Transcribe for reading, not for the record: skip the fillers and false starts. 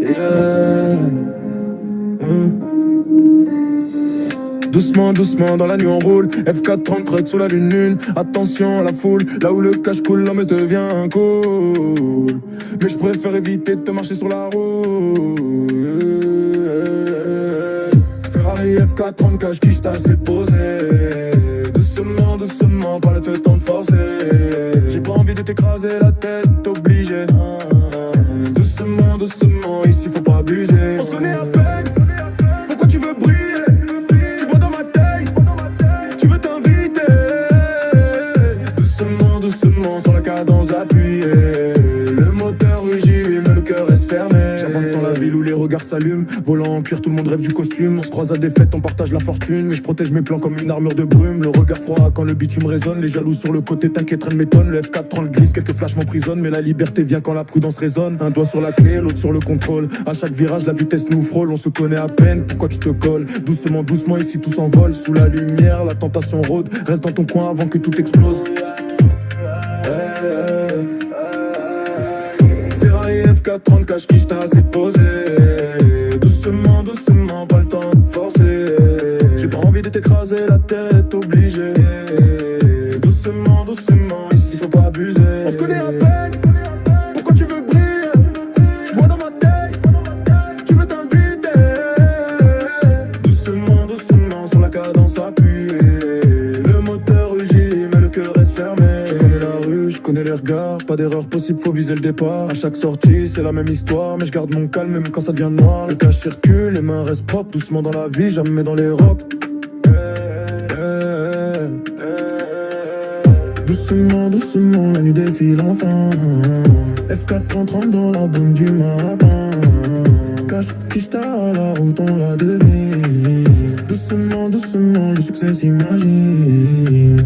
Yeah. Doucement, doucement, dans la nuit on roule. F4 30 sous la lune. Attention à la foule, là où le cash coule, l'homme devient cool. Mais je préfère éviter de te marcher sur la route. Ferrari F4 30 cash qui je assez posé. Doucement, doucement, pas le temps de forcer. J'ai pas envie de t'écraser la tête, obligé. Doucement, doucement, ici faut pas abuser. On se connaît à peine, pourquoi tu veux briller? Tu bois dans ma taille, tu veux t'inviter. Doucement, doucement, sur la cadence appuyée. Le moteur rugit, mais le cœur reste fermé. J'avance dans la ville où les regards s'allument. Volant en cuir, tout le monde rêve du costume. On se croise à des fêtes, on partage la fortune. Mais je protège mes plans comme une armure de brume. Le regard froid quand le bitume résonne. Les jaloux sur le côté, t'inquiète, rien ne m'étonne. Le F4 prend le glisse, quelques flashs m'emprisonnent. Mais la liberté vient quand la prudence résonne. Un doigt sur la clé, l'autre sur le contrôle. À chaque virage, la vitesse nous frôle. On se connaît à peine, pourquoi tu te colles? Doucement, doucement, ici tout s'envole. Sous la lumière, la tentation rôde. Reste dans ton coin avant que tout explose. Ferrari F4 30 cash qui j't'a assez posé. Doucement, doucement, pas le temps de forcer. J'ai pas envie de t'écraser la tête, obligé. Doucement, doucement, ici faut pas abuser. On se connaît à peine, pourquoi tu veux briller? J'bois dans ma taille, tu veux t'inviter. Doucement, doucement, sur la cadence appuyée. Le moteur rugit, mais le cœur reste fermé. Je connais la rue, je connais les regards. Pas d'erreur possible, faut viser le départ. À chaque sortie, c'est la même histoire. Mais je garde mon calme même quand ça devient noir. Le cash circule, les mains restent propres. Doucement dans la vie, jamais dans les robes. Doucement, doucement, la nuit défile enfin. F4 30 dans la boum du matin. Cache qui à la route, on la devine. Doucement, doucement, le succès s'imagine.